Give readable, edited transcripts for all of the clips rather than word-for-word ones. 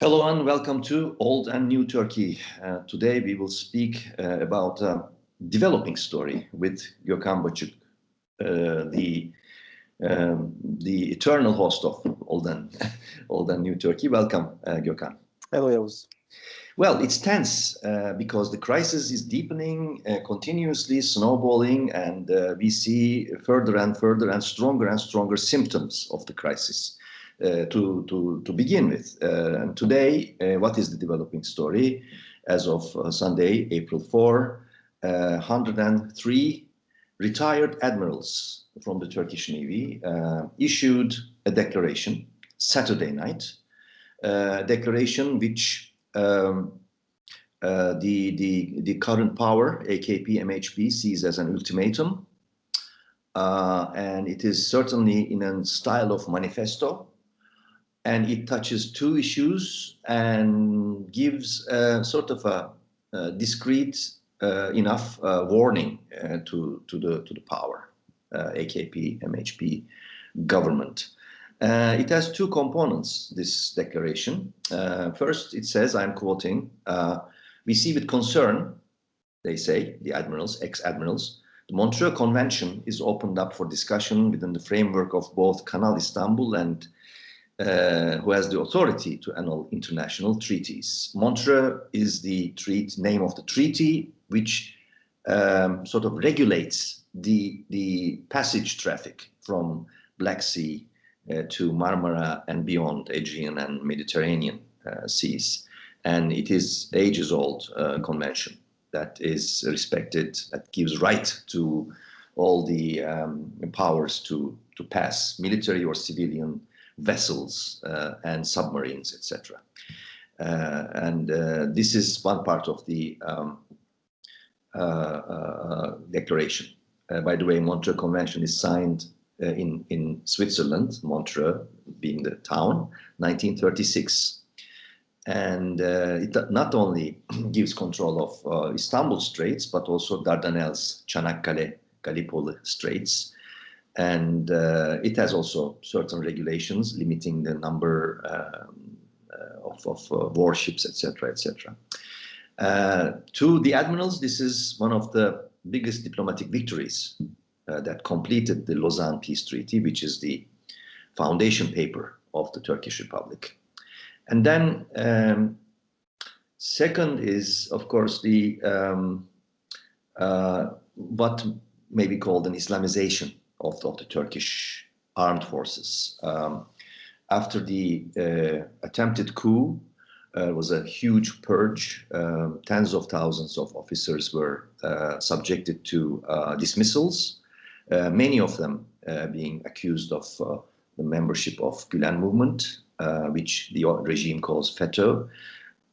Hello and welcome to Old and New Turkey. Today we will speak about a developing story with Gökhan Bacık, the eternal host of Old and New Turkey. Welcome, Gökhan. Hello, Yavuz. Well, it's tense because the crisis is deepening, continuously snowballing, and we see further and stronger symptoms of the crisis. To begin with. And today, what is the developing story? As of Sunday, April 4, 103 retired admirals from the Turkish Navy issued a declaration Saturday night, declaration which the current power, AKP, MHP, sees as an ultimatum. And it is certainly in a style of manifesto. And it touches two issues and gives sort of a discrete enough warning to the power, AKP, MHP government. It has two components, this declaration. First, it says, I'm quoting, we see with concern, they say, the admirals, ex-admirals, the Montreux Convention is opened up for discussion within the framework of both Kanal Istanbul and who has the authority to annul international treaties. Montreux is the name of the treaty which sort of regulates the passage traffic from Black Sea to Marmara and beyond Aegean and Mediterranean seas. And it is ages-old convention that is respected, that gives right to all the powers to pass military or civilian vessels and submarines, etc. And this is one part of the declaration. By the way, Montreux Convention is signed in Switzerland, Montreux being the town, 1936. And it not only gives control of Istanbul Straits, but also Dardanelles, Çanakkale, Gallipoli Straits. And it has also certain regulations limiting the number of warships, etc., etc. To the admirals, this is one of the biggest diplomatic victories that completed the Lausanne Peace Treaty, which is the foundation paper of the Turkish Republic. And then second is, of course, the what may be called an Islamization of the Turkish armed forces. After the attempted coup, was a huge purge. Tens of thousands of officers were subjected to dismissals, many of them being accused of the membership of Gülen movement, which the regime calls FETÖ,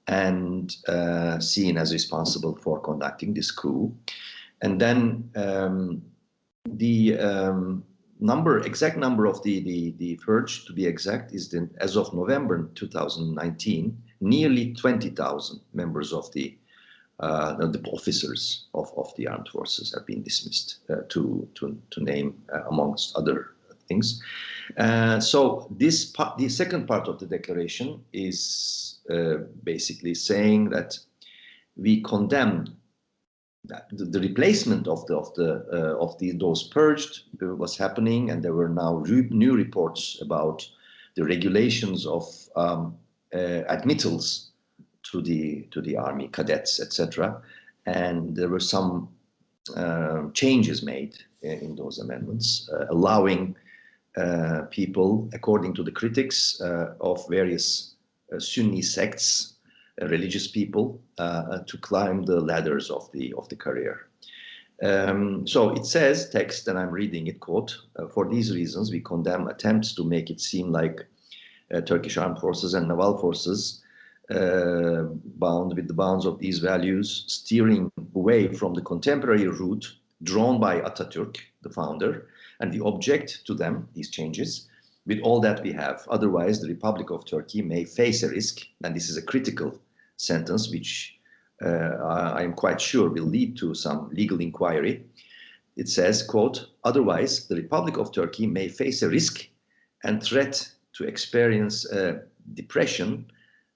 and seen as responsible for conducting this coup. And then the exact number of the purge, to be exact, is as of November 2019, nearly 20,000 members of the officers of the armed forces have been dismissed, to name amongst other things. So the second part of the declaration is basically saying that we condemn the replacement of those purged was happening, and there were now new reports about the regulations of admittals to the army, cadets, etc. And there were some changes made in those amendments, allowing people, according to the critics of various Sunni sects, religious people, to climb the ladders of the career. So it says, text, and I'm reading it, quote, for these reasons we condemn attempts to make it seem like Turkish armed forces and naval forces, bound with the bounds of these values, steering away from the contemporary route drawn by Atatürk, the founder, and we object to them, these changes, with all that we have. Otherwise, the Republic of Turkey may face a risk, and this is a critical sentence, which I am quite sure will lead to some legal inquiry. It says, quote, otherwise, the Republic of Turkey may face a risk and threat to experience depression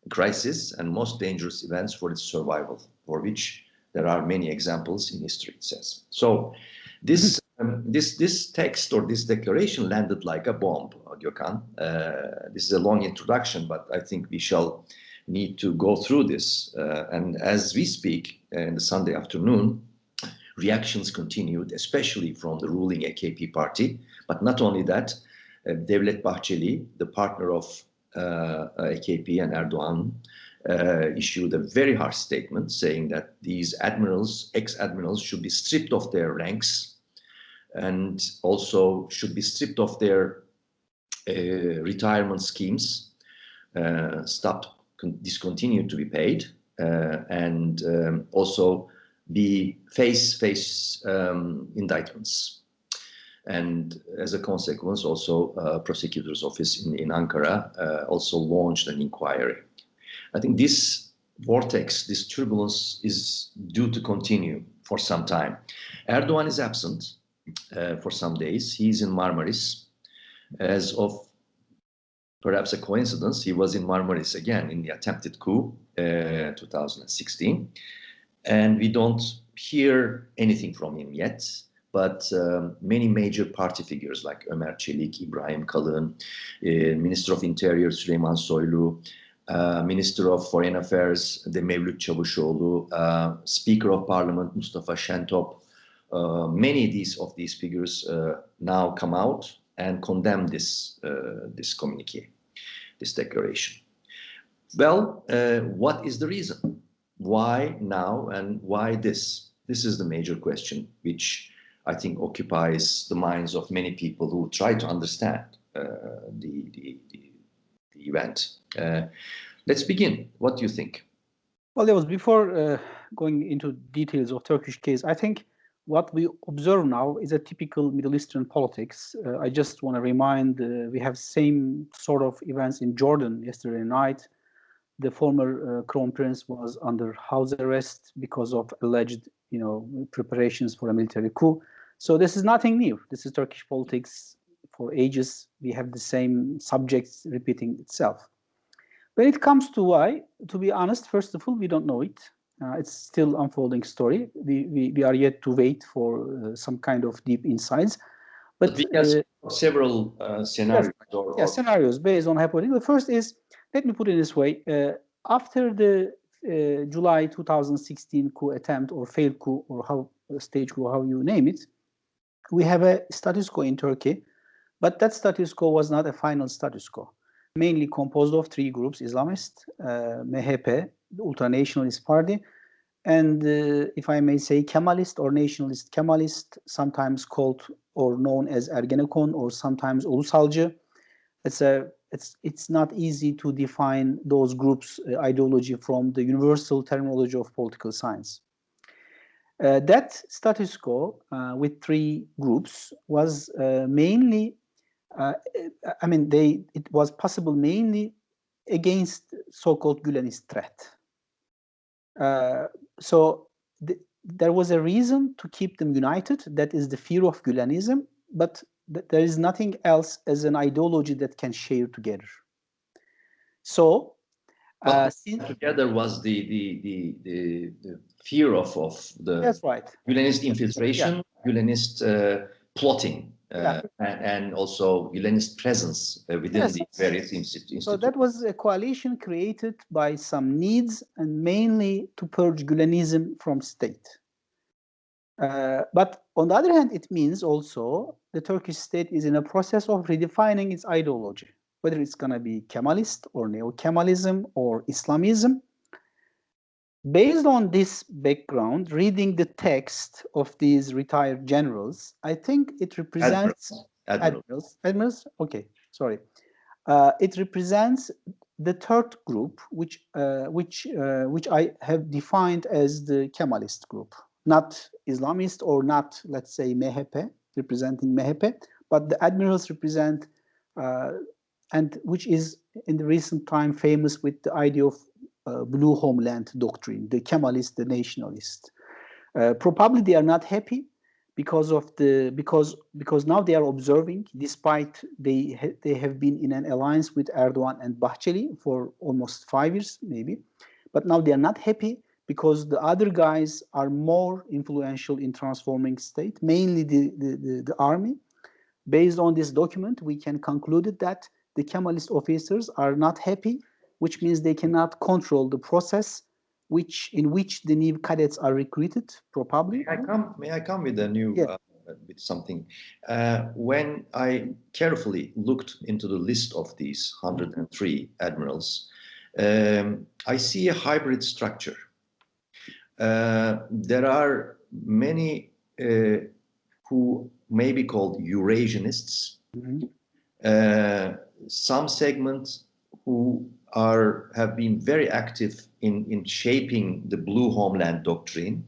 crisis and most dangerous events for its survival, for which there are many examples in history, it says. So this this text or this declaration landed like a bomb, Gökhan. This is a long introduction, but I think we shall need to go through this. And as we speak, in the Sunday afternoon, reactions continued, especially from the ruling AKP party. But not only that, Devlet Bahçeli, the partner of AKP and Erdoğan, issued a very harsh statement saying that these admirals, ex-admirals, should be stripped of their ranks and also should be stripped of their retirement schemes, discontinued to be paid, and also be face indictments. And as a consequence, also prosecutor's office in Ankara also launched an inquiry. I think this vortex, this turbulence is due to continue for some time. Erdoğan is absent for some days. He's in Marmaris. As of perhaps a coincidence, he was in Marmaris again in the attempted coup 2016. And we don't hear anything from him yet. But many major party figures like Ömer Çelik, İbrahim Kalın, Minister of Interior Süleyman Soylu, Minister of Foreign Affairs Mevlüt Çavuşoğlu, Speaker of Parliament Mustafa Şentop, many of these figures now come out and condemn this communiqué, this declaration. Well, what is the reason? Why now and why this? This is the major question which I think occupies the minds of many people who try to understand the event. Let's begin. What do you think? Well, there was before going into details of Turkish case, I think what we observe now is a typical Middle Eastern politics. I just want to remind we have same sort of events in Jordan yesterday night. The former Crown Prince was under house arrest because of alleged, preparations for a military coup. So this is nothing new. This is Turkish politics for ages. We have the same subjects repeating itself. When it comes to why, to be honest, first of all, we don't know it. It's still unfolding story. We are yet to wait for some kind of deep insights. But we have several scenarios. Yes, scenarios based on hypothetical. The first is, let me put it this way. After the July 2016 coup attempt or failed coup or stage coup, how you name it, we have a status quo in Turkey, but that status quo was not a final status quo. Mainly composed of three groups: Islamist, MHP, the ultra-nationalist party, and if I may say, Kemalist or nationalist Kemalist, sometimes called or known as Ergenekon or sometimes Ulusalcı. It's not easy to define those groups' ideology from the universal terminology of political science. That status quo with three groups was mainly, it was possible mainly against so-called Gülenist threat. There was a reason to keep them united. That is the fear of Gülenism, but there is nothing else as an ideology that can share together. So, together was the fear of the that's right. Gülenist infiltration, Gülenist plotting, and also Gülenist presence within the various institutions. So that was a coalition created by some needs and mainly to purge Gülenism from state. But on the other hand, it means also the Turkish state is in a process of redefining its ideology, whether it's going to be Kemalist or neo-Kemalism or Islamism. Based on this background, reading the text of these retired generals, I think it represents admirals. Okay, sorry. It represents the third group, which I have defined as the Kemalist group, not Islamist or not, let's say, MHP, representing MHP, but the admirals represent, and which is in the recent time famous with the idea of blue homeland doctrine, the Kemalist, the nationalist. Probably they are not happy because of the because now they are observing, despite they have been in an alliance with Erdoğan and Bahçeli for almost 5 years maybe, but now they are not happy because the other guys are more influential in transforming state, mainly the army. Based on this document, we can conclude that the Kemalist officers are not happy, which means they cannot control the process in which the new cadets are recruited, probably. May I come with a new Yeah. with something? When I carefully looked into the list of these 103 admirals, I see a hybrid structure. There are many who may be called Eurasianists. Some segments who have been very active in shaping the blue homeland doctrine.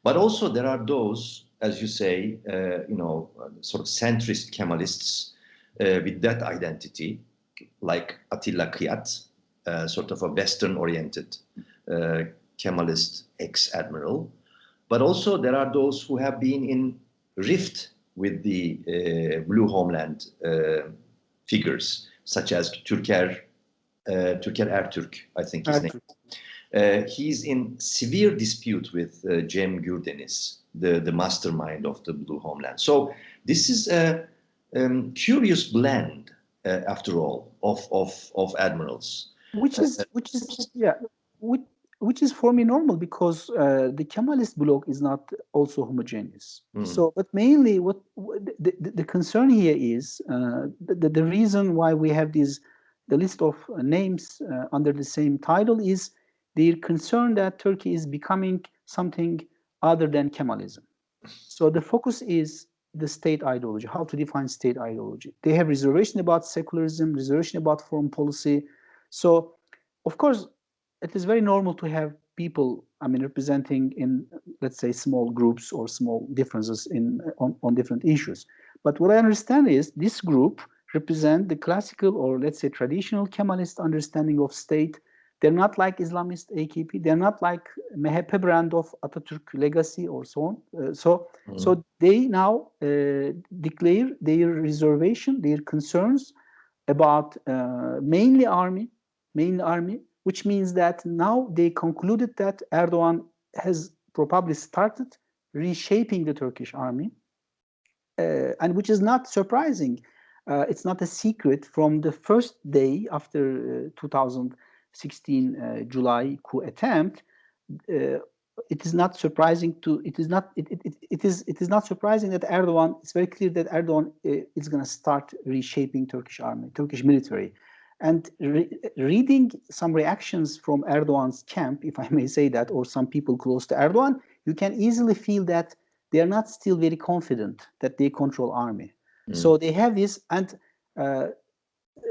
But also there are those, as you say, sort of centrist Kemalists with that identity, like Atilla Kıyat, sort of a Western-oriented Kemalist ex-admiral. But also there are those who have been in rift with the blue homeland figures, such as Türker Ertürk, I think his name. He's in severe dispute with Cem Gürdeniz, the mastermind of the blue homeland. So this is a curious blend, after all, of admirals. Which is for me normal, because the Kemalist bloc is not also homogeneous. So, but mainly what the concern here is the reason why we have the list of names under the same title is they're concerned that Turkey is becoming something other than Kemalism. So the focus is the state ideology, how to define state ideology. They have reservation about secularism, reservation about foreign policy. So, of course, it is very normal to have people, representing in, let's say, small groups or small differences on different issues. But what I understand is this group represent the classical, or let's say traditional Kemalist understanding of state. They're not like Islamist AKP. They're not like MHP brand of Atatürk legacy or so on. So they now declare their reservation, their concerns about mainly army, which means that now they concluded that Erdoğan has probably started reshaping the Turkish army, and which is not surprising. It's not a secret. From the first day after 2016 July coup attempt, it is not surprising it is not surprising that Erdoğan, it's very clear that Erdoğan is going to start reshaping Turkish army, Turkish military. And reading some reactions from Erdoğan's camp, if I may say that, or some people close to Erdoğan, you can easily feel that they are not still very confident that they control army. So they have this, and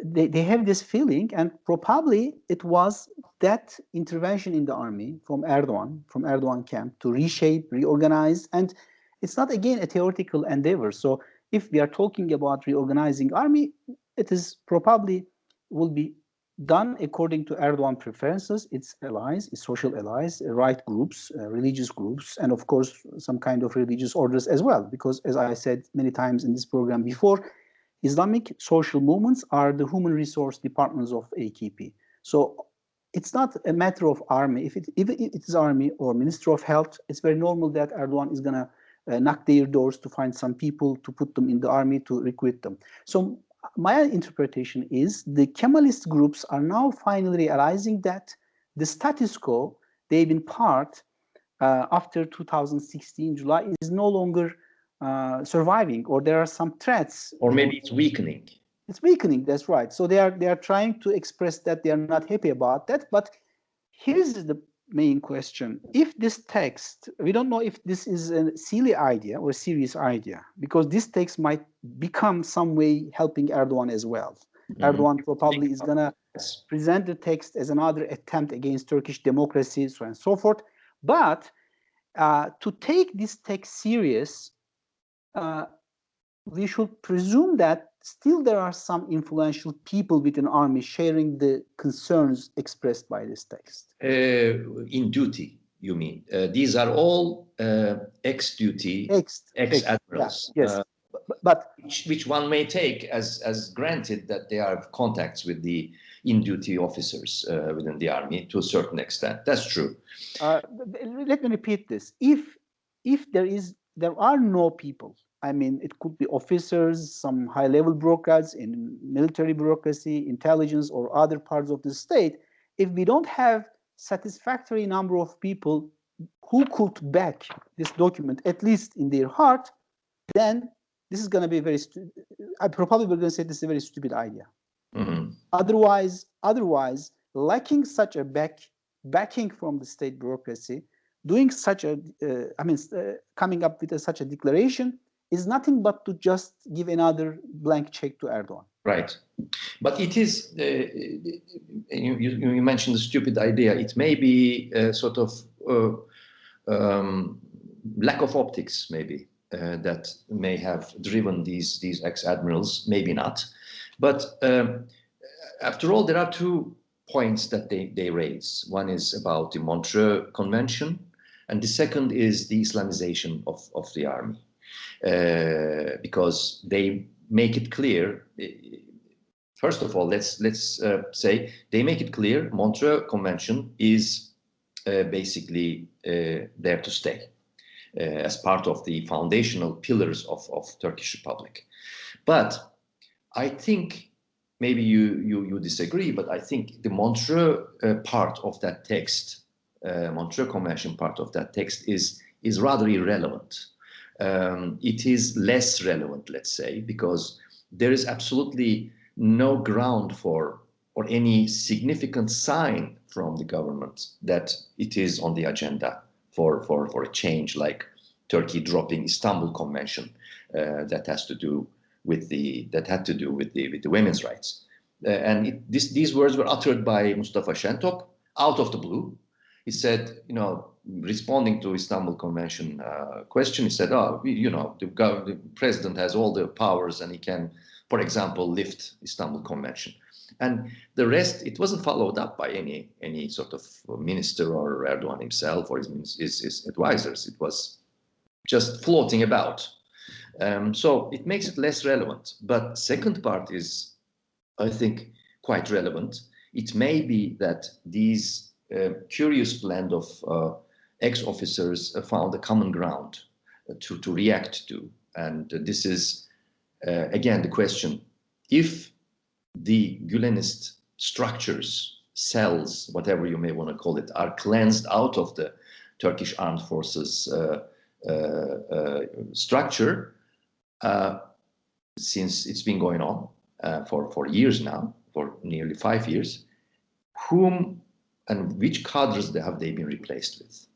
they have this feeling, and probably it was that intervention in the army from Erdoğan camp to reshape, reorganize, and it's not again a theoretical endeavor. So if we are talking about reorganizing army, it is probably will be done according to Erdoğan preferences, its allies, its social allies, right groups, religious groups, and of course some kind of religious orders as well. Because as I said many times in this program before, Islamic social movements are the human resource departments of AKP. So it's not a matter of army. If it is army or Minister of Health, it's very normal that Erdoğan is going to knock their doors to find some people to put them in the army to recruit them. So my interpretation is the Kemalist groups are now finally realizing that the status quo they've been part after 2016 July is no longer surviving, or there are some threats. Or maybe it's weakening. It's weakening, that's right. So they are trying to express that they are not happy about that. But here's the main question. If this text, we don't know if this is a silly idea or a serious idea, because this text might become some way helping Erdoğan as well. Erdoğan probably is going to present the text as another attempt against Turkish democracy, so on and so forth. But to take this text serious, we should presume that still there are some influential people within army sharing the concerns expressed by this text. In duty, you mean? These are all ex-duty, ex-admirals. Yes. But which one may take as granted that they have contacts with the in-duty officers within the army to a certain extent. That's true. Let me repeat this. If there are no people, I mean, it could be officers, some high-level bureaucrats in military bureaucracy, intelligence, or other parts of the state. If we don't have satisfactory number of people who could back this document, at least in their heart, then this is going to be very. I'm probably going to say this is a very stupid idea. Mm-hmm. Otherwise, lacking such a backing from the state bureaucracy, doing such a, coming up with such a declaration is nothing but to just give another blank check to Erdoğan. Right. But it is, you mentioned the stupid idea. It may be a sort of lack of optics, maybe, that may have driven these ex-admirals, maybe not. But after all, there are 2 points that they raise. One is about the Montreux Convention, and the second is the Islamization of the army. Because they make it clear, first of all, let's say they make it clear Montreux Convention is basically there to stay as part of the foundational pillars of Turkish Republic. But I think maybe you disagree, but I think the Montreux part of that text, Montreux Convention part of that text is rather irrelevant. It is less relevant, let's say, because there is absolutely no ground for or any significant sign from the government that it is on the agenda for a change, like Turkey dropping Istanbul Convention that had to do with the women's rights. And these words were uttered by Mustafa Şentop out of the blue. He said, responding to Istanbul Convention question, he said, the president has all the powers and he can, for example, lift Istanbul Convention. And the rest, it wasn't followed up by any sort of minister or Erdoğan himself or his advisors. It was just floating about. So it makes it less relevant. But second part is, I think, quite relevant. It may be that these curious blend of ex-officers found a common ground to react to. And this is, again, the question. If the Gülenist structures, cells, whatever you may want to call it, are cleansed out of the Turkish armed forces structure, since it's been going on for years now, for nearly 5 years, whom and which cadres have they been replaced with?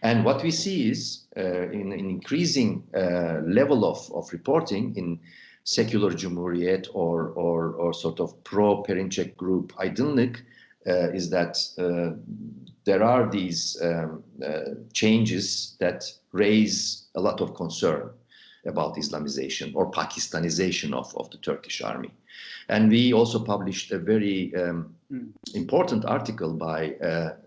And what we see is in an increasing level of reporting in secular Cumhuriyet or sort of pro-Perinçek group Aydınlık is that there are these changes that raise a lot of concern about Islamization or Pakistanization of the Turkish army. And we also published a very important article by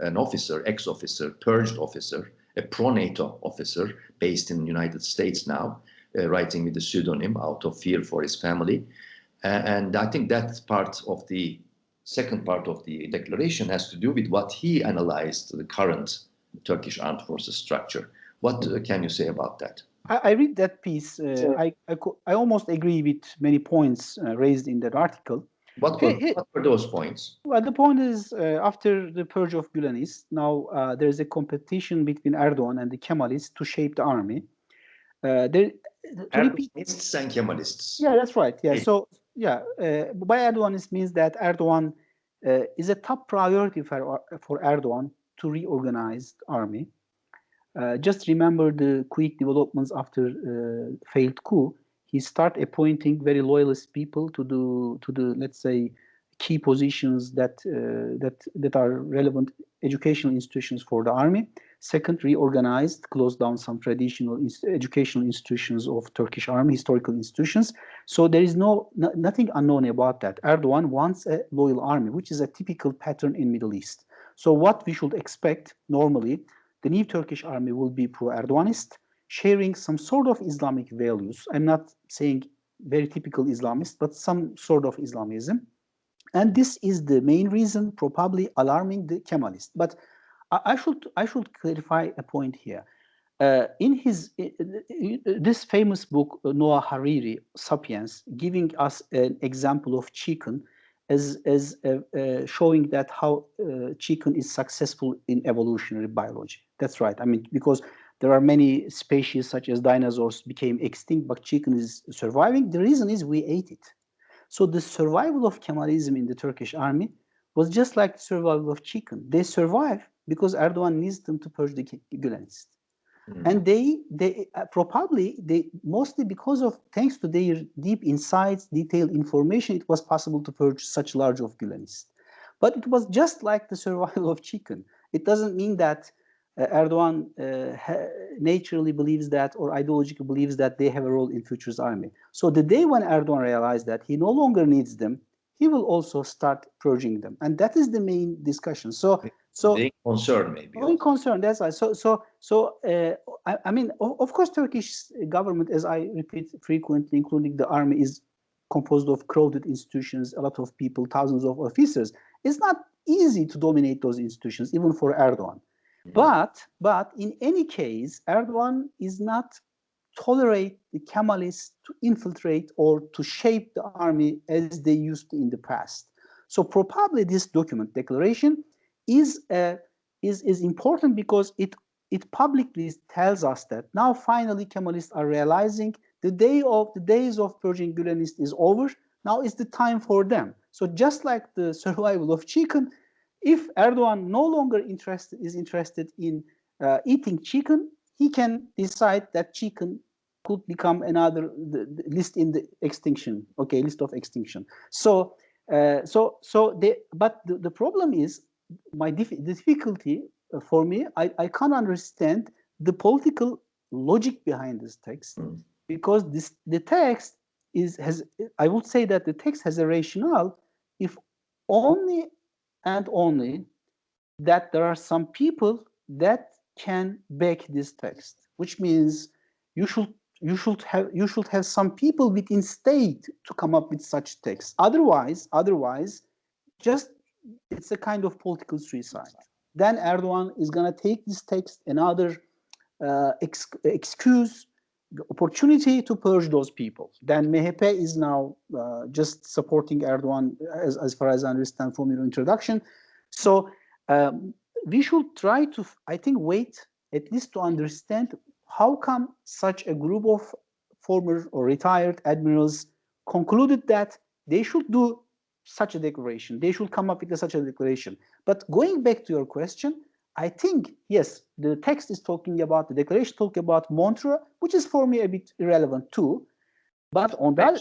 an officer, ex-officer, purged officer, a pro-NATO officer based in the United States now, writing with a pseudonym out of fear for his family. And I think that part of the second part of the declaration has to do with what he analyzed the current Turkish armed forces structure. What can you say about that? I read that piece. I almost agree with many points raised in that article. What were those points? Well, the point is, after the purge of Gülenists, now there is a competition between Erdoğan and the Kemalists to shape the army. Erdoganists and Kemalists. Yeah, that's right. Yeah. So, by Erdoğanist means that Erdoğan is a top priority for Erdoğan to reorganize the army. Just remember the quick developments after failed coup. He started appointing very loyalist people to the let's say key positions that are relevant educational institutions for the army. Second, reorganized, closed down some traditional educational institutions of Turkish army, historical institutions. So there is nothing unknown about that. Erdoğan wants a loyal army, which is a typical pattern in Middle East. So what we should expect normally, the new Turkish army will be pro-Erdoganist, sharing some sort of Islamic values. I'm not saying very typical Islamist, but some sort of Islamism. And this is the main reason, probably alarming the Kemalists. But I should clarify a point here. In this famous book, Noah Hariri, *Sapiens*, giving us an example of chicken as showing that how chicken is successful in evolutionary biology. That's right. I mean, because there are many species such as dinosaurs became extinct, but chicken is surviving. The reason is we ate it. So the survival of Kemalism in the Turkish army was just like the survival of chicken. They survive because Erdogan needs them to purge the Gülenists. And they probably mostly because of, thanks to their deep insights, detailed information, it was possible to purge such large of Gülenists. But it was just like the survival of chicken. It doesn't mean that Erdogan naturally believes that, or ideologically believes that they have a role in future's army. So the day when Erdogan realized that he no longer needs them, he will also start purging them, and that is the main discussion. So being concerned, maybe. Being concerned, that's right. I mean, of course, Turkish government, as I repeat frequently, including the army, is composed of crowded institutions, a lot of people, thousands of officers. It's not easy to dominate those institutions, even for Erdogan. But in any case, Erdogan is not tolerate the Kemalists to infiltrate or to shape the army as they used to in the past. So probably this document, declaration, is important because it publicly tells us that now finally Kemalists are realizing the days of purging Gülenists is over. Now is the time for them. So just like the survival of chicken, if Erdogan no longer is interested in eating chicken, he can decide that chicken could become another list in the extinction. Okay, list of extinction. So the problem is, the difficulty for me, I can't understand the political logic behind this text, because the text I would say that the text has a rationale if only and only that there are some people that can back this text, which means you should have some people within state to come up with such text. Otherwise, just it's a kind of political suicide. Then Erdogan is going to take this text, another excuse, opportunity to purge those people. Then MHP is now just supporting Erdogan, as far as I understand from your introduction. So we should try to, I think, wait at least to understand how come such a group of former or retired admirals concluded that they should do such a declaration. They should come up with such a declaration. But going back to your question, I think, yes, the text is talking about, the declaration talking about Montreux, which is for me a bit irrelevant too. But on that,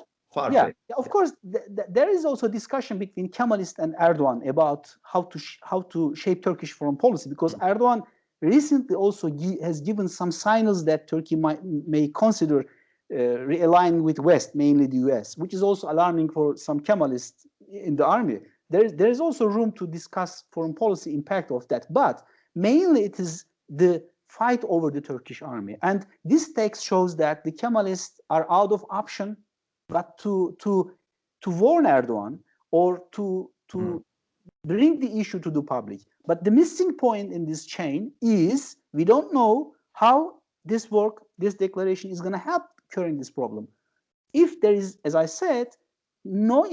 of course, there is also discussion between Kemalist and Erdogan about how to shape Turkish foreign policy, because Erdogan recently also has given some signals that Turkey may consider realigning with West, mainly the US, which is also alarming for some Kemalists in the army. There is also room to discuss foreign policy impact of that, but mainly it is the fight over the Turkish army. And this text shows that the Kemalists are out of option, but to warn Erdogan or to bring the issue to the public. But the missing point in this chain is we don't know how this declaration is going to help curing this problem. If there is, as I said, no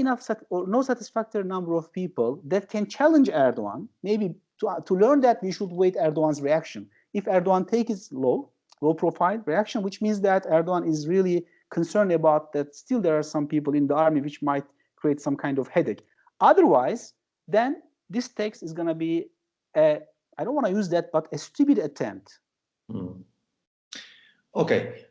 satisfactory number of people that can challenge Erdogan, maybe to learn that we should wait Erdogan's reaction. If Erdogan takes his low profile reaction, which means that Erdogan is really concerned about that still there are some people in the army which might create some kind of headache. Otherwise, then this text is going to be, I don't want to use that, but a stupid attempt. Okay,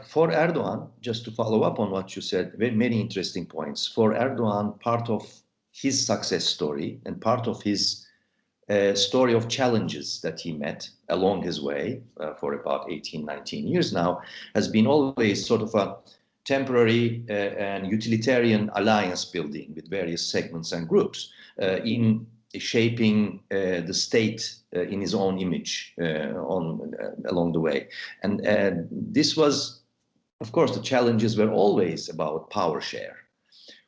for Erdogan, just to follow up on what you said, many interesting points. For Erdogan, part of his success story and part of his story of challenges that he met along his way for about 18, 19 years now has been always sort of a temporary and utilitarian alliance building with various segments and groups. In shaping the state in his own image along the way. And this was, of course, the challenges were always about power share.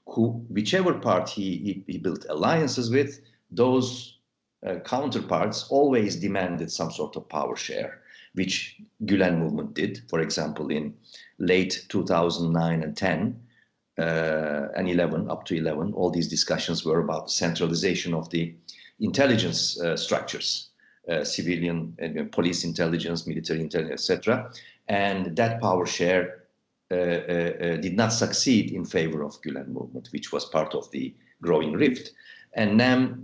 Whichever party he built alliances with, those counterparts always demanded some sort of power share, which Gülen movement did. For example, in late 2009 and 10 and 11, up to 11, all these discussions were about the centralization of the intelligence structures, civilian police intelligence, military intelligence, etc. And that power share did not succeed in favor of Gülen movement, which was part of the growing rift. And now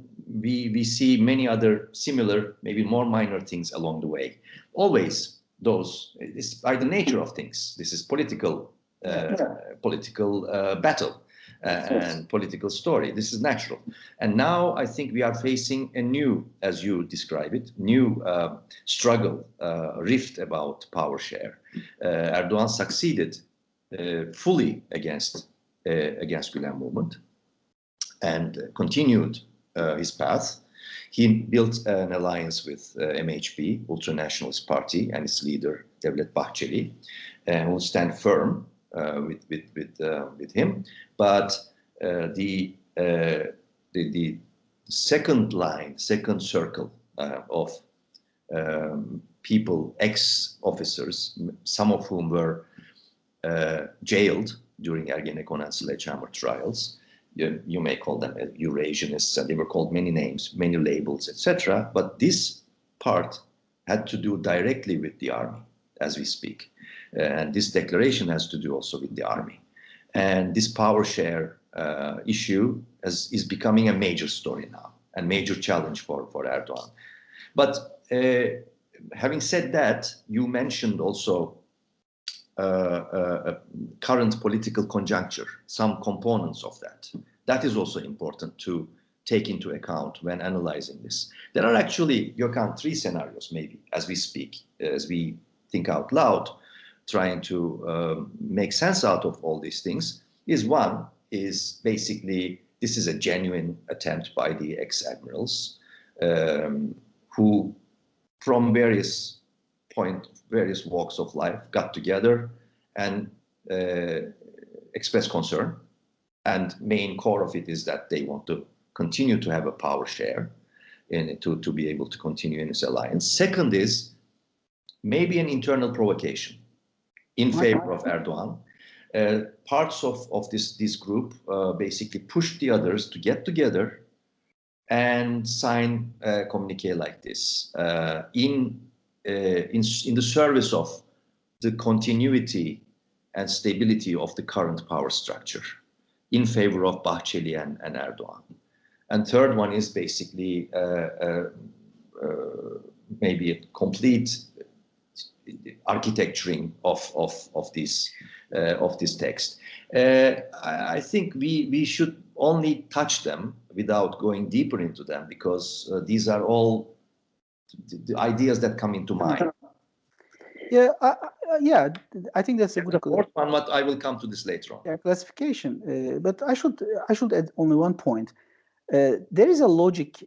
we see many other similar, maybe more minor things along the way. Always those, it's by the nature of things. This is political battle and political story. This is natural. And now I think we are facing a new, as you describe it, new struggle, rift about power share. Erdoğan succeeded fully against Gülen movement and continued his path. He built an alliance with MHP, Ultra-Nationalist Party, and its leader Devlet Bahçeli, who will stand firm with him. But the second line, second circle of people, ex-officers, some of whom were jailed during Ergenekon and Sledgehammer trials. You may call them Eurasianists, and they were called many names, many labels, etc. But this part had to do directly with the army, as we speak. And this declaration has to do also with the army. And this power share issue is becoming a major story now, a major challenge for Erdoğan. But having said that, you mentioned also current political conjuncture, some components of that. That is also important to take into account when analyzing this. There are actually, Gökhan, 3 scenarios maybe as we speak, as we think out loud, trying to make sense out of all these things. One is basically, this is a genuine attempt by the ex-admirals who from various walks of life got together and expressed concern. And main core of it is that they want to continue to have a power share to be able to continue in this alliance. Second is maybe an internal provocation in favor of Erdoğan. Parts of this group basically pushed the others to get together and sign a communique like this in the service of the continuity and stability of the current power structure in favor of Bahçeli and Erdoğan. And third one is basically maybe a complete architecturing of this text. I think we should only touch them without going deeper into them, because these are all the ideas that come into mind. Yeah, I think that's a good. The fourth one, but I will come to this later on. Yeah, classification. But I should add only one point. There is a logic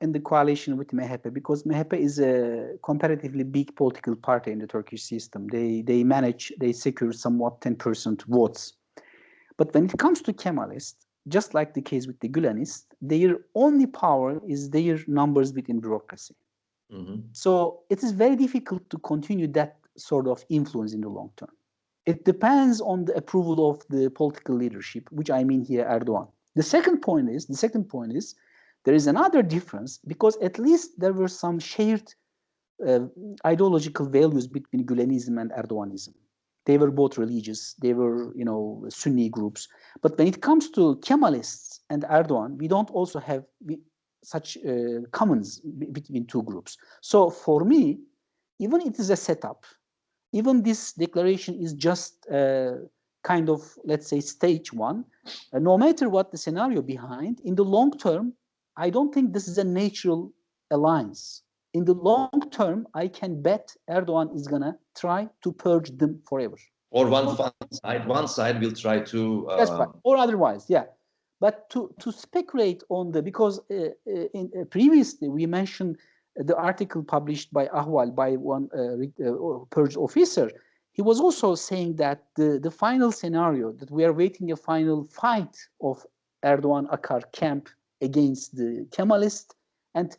in the coalition with MHP, because MHP is a comparatively big political party in the Turkish system. They secure somewhat 10% votes. But when it comes to Kemalists, just like the case with the Gülenists, their only power is their numbers within bureaucracy. Mm-hmm. So it is very difficult to continue that sort of influence in the long term. It depends on the approval of the political leadership, which I mean here Erdoğan. The second point is there is another difference, because at least there were some shared ideological values between Gülenism and Erdoğanism. They were both religious. They were, Sunni groups. But when it comes to Kemalists and Erdoğan, we don't also have such commons between two groups. So for me, even it is a setup, even this declaration is just kind of, let's say, stage one. No matter what the scenario behind, in the long term, I don't think this is a natural alliance. In the long term, I can bet Erdoğan is going to try to purge them forever. Or one side will try to... That's right. Or otherwise, yeah. But to speculate on because previously we mentioned the article published by Ahval, by one purged officer. He was also saying that the final scenario, that we are waiting a final fight of Erdoğan-Akar camp against the Kemalists, and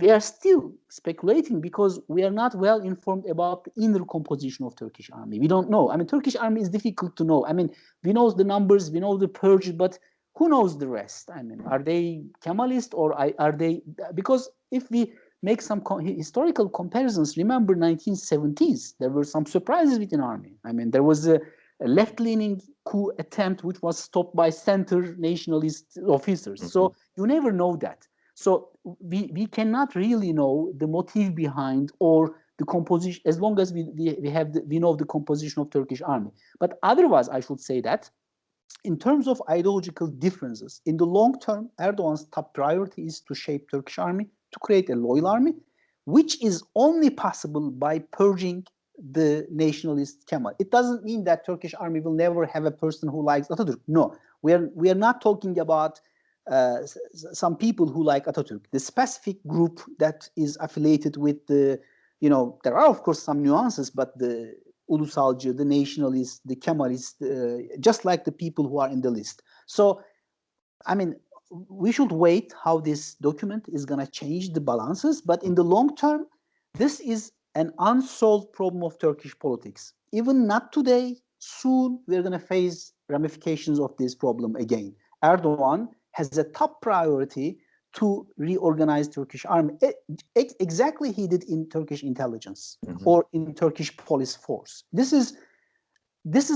we are still speculating because we are not well informed about the inner composition of Turkish army. We don't know. I mean, Turkish army is difficult to know. I mean, we know the numbers, we know the purge, but who knows the rest? I mean, are they Kemalist or are they? Because if we make some historical comparisons, remember 1970s, there were some surprises within army. I mean, there was a left-leaning coup attempt which was stopped by center nationalist officers. Mm-hmm. So you never know that. So we cannot really know the motive behind or the composition, as long as we know the composition of Turkish army. But otherwise, I should say that in terms of ideological differences, in the long term, Erdogan's top priority is to shape Turkish army, to create a loyal army, which is only possible by purging the nationalist Kemal. It doesn't mean that Turkish army will never have a person who likes Atatürk. No, we are not talking about some people who like Atatürk. The specific group that is affiliated with the, there are of course some nuances, but the Ulusalcı, the nationalists, the Kemalists, just like the people who are in the list. So, I mean, we should wait how this document is going to change the balances. But in the long term, this is an unsolved problem of Turkish politics. Even not today, soon we're going to face ramifications of this problem again. Erdogan has a top priority to reorganize Turkish army. Exactly he did in Turkish intelligence or in Turkish police force. This is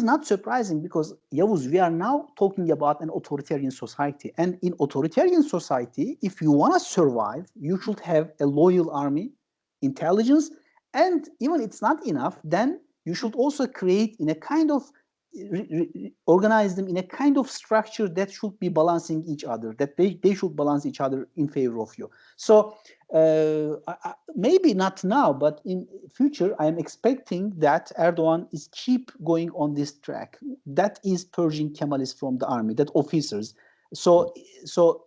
not surprising because, Yavuz, we are now talking about an authoritarian society. And in authoritarian society, if you want to survive, you should have a loyal army, intelligence, and even it's not enough, then you should also create in a kind of organize them in a kind of structure that should be balancing each other, that they should balance each other in favor of you. So maybe not now, but in future, I am expecting that Erdogan is keep going on this track. That is purging Kemalists from the army, that officers. So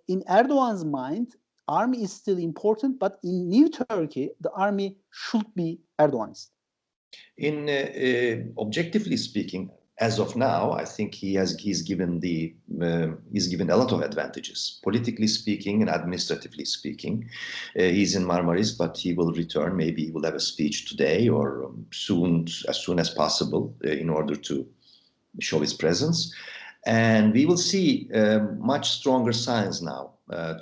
in Erdogan's mind, army is still important, but in New Turkey, the army should be Erdoganist. In objectively speaking, as of now, I think he's given a lot of advantages, politically speaking and administratively speaking. He's in Marmaris, but he will return. Maybe he will have a speech today or as soon as possible, in order to show his presence. And we will see much stronger signs now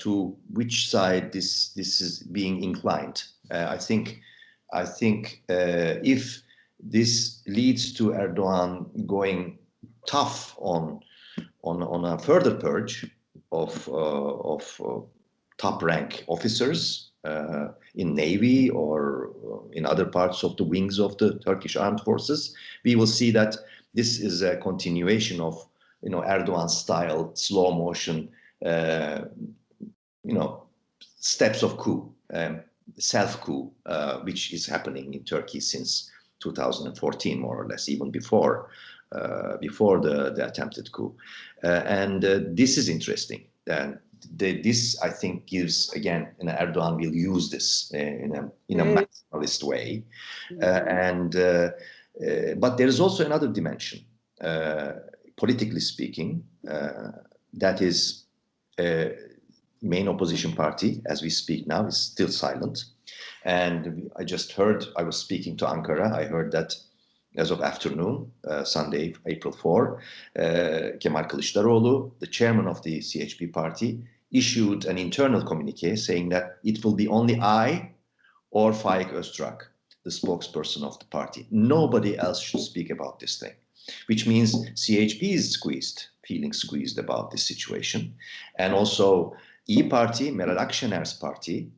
to which side this is being inclined. I think if this leads to Erdogan going tough on a further purge of top rank officers in Navy or in other parts of the wings of the Turkish armed forces. We will see that this is a continuation of Erdogan style slow motion steps of coup, self coup, which is happening in Turkey since 2014, more or less, even before the attempted coup. And this is interesting. This, I think, gives, again, Erdogan will use this in a maximalist way. But there is also another dimension, politically speaking, that is main opposition party, as we speak now, is still silent. And I was speaking to Ankara, I heard that as of afternoon, Sunday, April 4, Kemal Kılıçdaroğlu, the chairman of the CHP party, issued an internal communique saying that it will be only I or Faik Öztürk, the spokesperson of the party. Nobody else should speak about this thing, which means CHP is feeling squeezed about this situation. And also İYİ Party, Meral Akşener's party,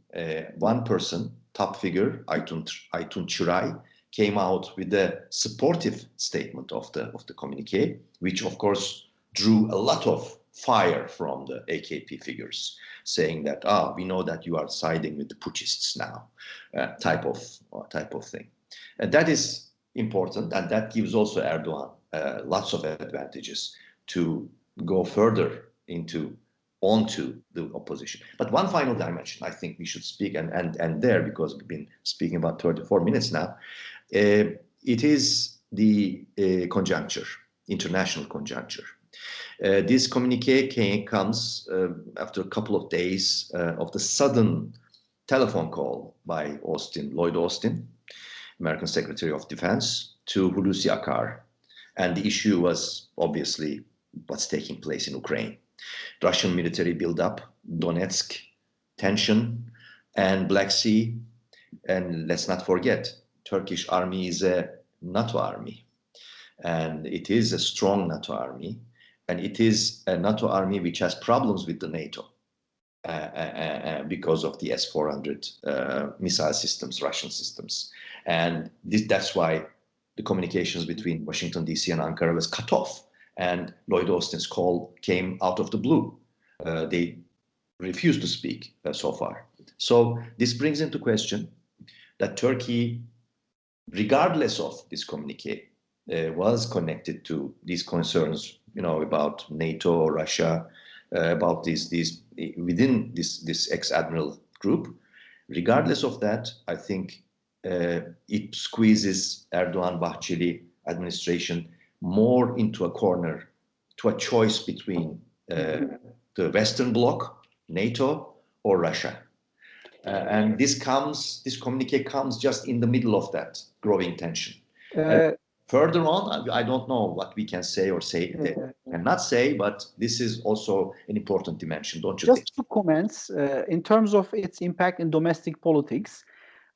one person, top figure, Aytun Çıray, came out with a supportive statement of the communique, which of course drew a lot of fire from the AKP figures, saying that, we know that you are siding with the putschists now, type of thing. And that is important, and that gives also Erdogan lots of advantages to go further onto the opposition. But one final dimension I think we should speak, and there, because we've been speaking about 34 minutes now, it is the conjuncture, international conjuncture. This communique comes after a couple of days of the sudden telephone call by Lloyd Austin, American Secretary of Defense, to Hulusi Akar. And the issue was obviously what's taking place in Ukraine. Russian military buildup, Donetsk, tension, and Black Sea. And let's not forget, Turkish army is a NATO army. And it is a strong NATO army. And it is a NATO army which has problems with the NATO because of the S-400 missile systems, Russian systems. And that's why the communications between Washington, D.C. and Ankara was cut off. And Lloyd Austin's call came out of the blue. They refused to speak so far. So this brings into question that Turkey, regardless of this communique, was connected to these concerns, about NATO or Russia, about these within this ex-admiral group. Regardless of that, I think it squeezes Erdoğan-Bahçeli administration more into a corner, to a choice between the Western Bloc, NATO, or Russia. And this communique comes just in the middle of that growing tension. Further on, I don't know what we can say or cannot say, but this is also an important dimension, don't you think? Just 2 comments. In terms of its impact in domestic politics,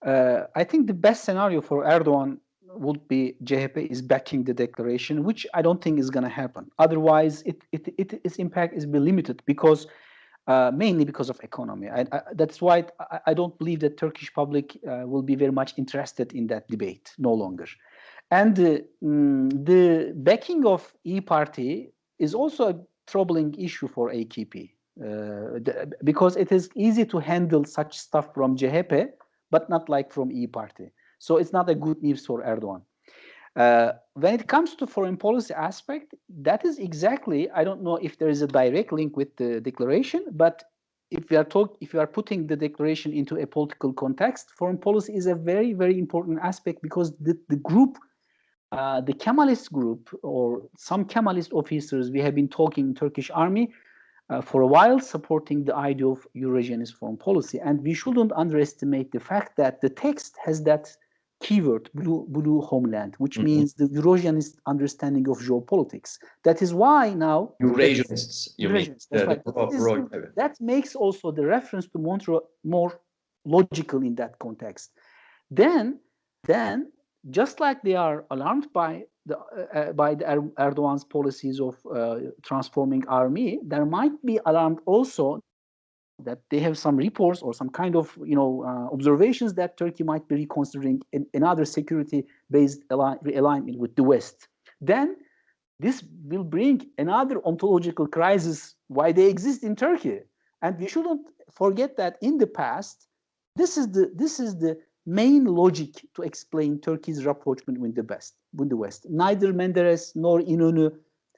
I think the best scenario for Erdoğan would be CHP is backing the declaration, which I don't think is going to happen. Otherwise, its impact is limited because mainly because of economy. That's why I don't believe that Turkish public will be very much interested in that debate no longer. And the backing of İYİ Party is also a troubling issue for AKP because it is easy to handle such stuff from CHP, but not like from İYİ Party. So it's not a good news for Erdoğan. When it comes to foreign policy aspect, that is exactly, I don't know if there is a direct link with the declaration, but if you are putting the declaration into a political context, foreign policy is a very, very important aspect because the group, the Kemalist group or some Kemalist officers, we have been talking in Turkish army for a while supporting the idea of Eurasianist foreign policy. And we shouldn't underestimate the fact that the text has that keyword, blue homeland, which means the Eurasianist understanding of geopolitics. That is why now Eurasianists, you mean? That's right. That makes also the reference to Montreux more logical in that context. Then, just like they are alarmed by the Erdoğan's policies of transforming army, there might be alarmed also that they have some reports or some kind of observations that Turkey might be reconsidering another security-based realignment with the West. Then this will bring another ontological crisis why they exist in Turkey. And we shouldn't forget that in the past, this is the main logic to explain Turkey's rapprochement with the West. Neither Menderes nor İnönü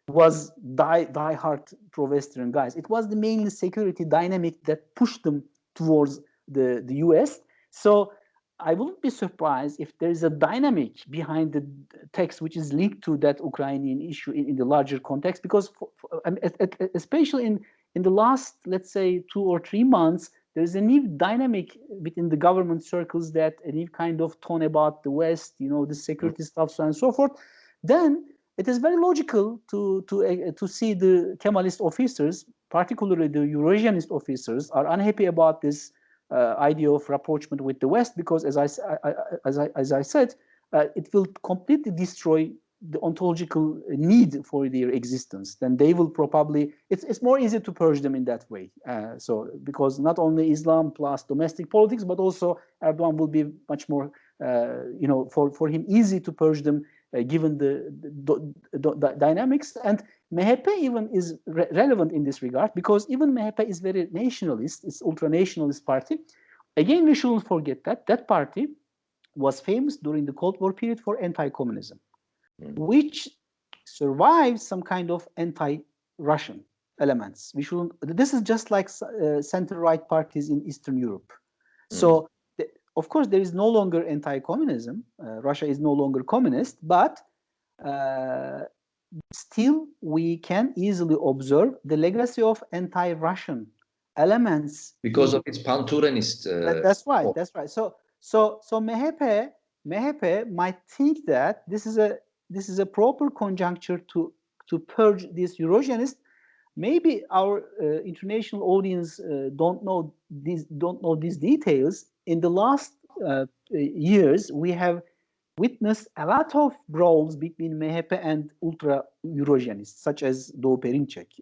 was die-hard pro-Western guys. It was the mainly security dynamic that pushed them towards the US. So I wouldn't be surprised if there is a dynamic behind the text which is linked to that Ukrainian issue in the larger context, because especially in the last, let's say, 2 or 3 months, there is a new dynamic within the government circles, that a new kind of tone about the West, the security stuff, so on and so forth. Then it is very logical to see the Kemalist officers, particularly the Eurasianist officers, are unhappy about this idea of rapprochement with the West, because as I said, it will completely destroy the ontological need for their existence. Then they will probably, it's more easy to purge them in that way. So because not only Islam plus domestic politics, but also Erdoğan will be much more, for him easy to purge them given the dynamics. And MHP even is relevant in this regard, because even MHP is very nationalist, it's ultra-nationalist party. Again, we shouldn't forget that party was famous during the Cold War period for anti-communism, which survived some kind of anti-Russian elements. We shouldn't. This is just like center-right parties in Eastern Europe. So, of course, there is no longer anti-communism. Russia is no longer communist, but still we can easily observe the legacy of anti-Russian elements because of its Panturanist. That's right. That's right. So MHP might think that this is a proper conjuncture to purge these Eurasianists. Maybe our international audience don't know these details. In the last years, we have witnessed a lot of brawls between MHP and ultra Eurasianists, such as Doğu Perinçek.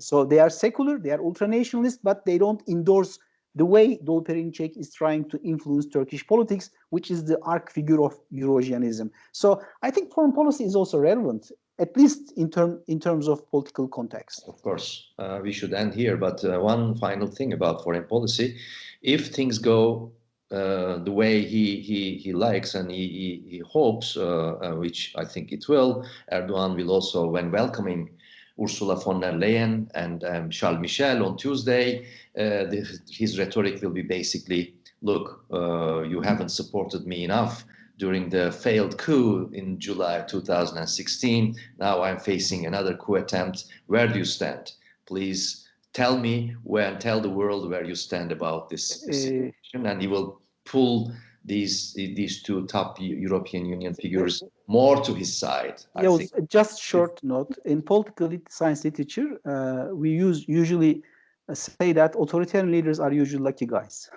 So they are secular, they are ultra-nationalist, but they don't endorse the way Doğu Perinçek is trying to influence Turkish politics, which is the arch figure of Eurasianism. So I think foreign policy is also relevant, at least in terms of political context. Of course, we should end here. But one final thing about foreign policy: if things go the way he likes and he hopes, which I think it will, Erdoğan will also, when welcoming Ursula von der Leyen and Charles Michel on Tuesday, his rhetoric will be basically, look, you haven't supported me enough during the failed coup in July 2016. Now I'm facing another coup attempt. Where do you stand? Please tell me tell the world where you stand about this situation. And he will pull these two top European Union figures more to his side. I think. Just short note, in political science literature, we usually say that authoritarian leaders are usually lucky guys.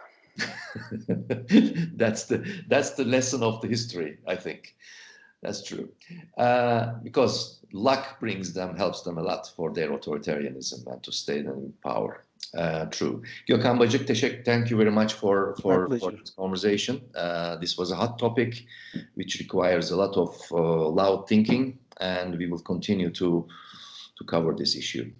That's the lesson of the history, I think. That's true. Because luck helps them a lot for their authoritarianism and to stay in power. True. Gökhan Bacık, thank you very much for this conversation. This was a hot topic which requires a lot of loud thinking, and we will continue to cover this issue.